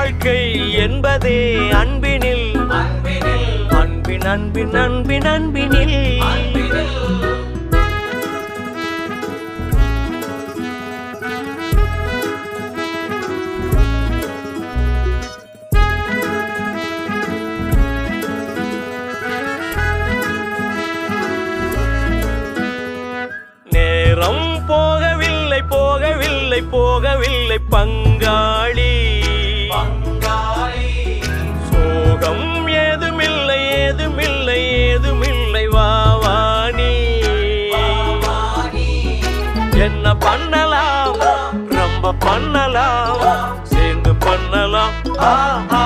வாழ்க்கை என்பதே அன்பினில் அன்பின் அன்பின் அன்பின் அன்பினில் நேரம் போகவில்லை போகவில்லை போகவில்லை பங்காளி சோகம் ஏதுமில்லை ஏதுமில்லை ஏதுமில்லை வாவானி என்ன பண்ணலாம் ரொம்ப பண்ணலாம் சேர்ந்து பண்ணலாம் ஆஹா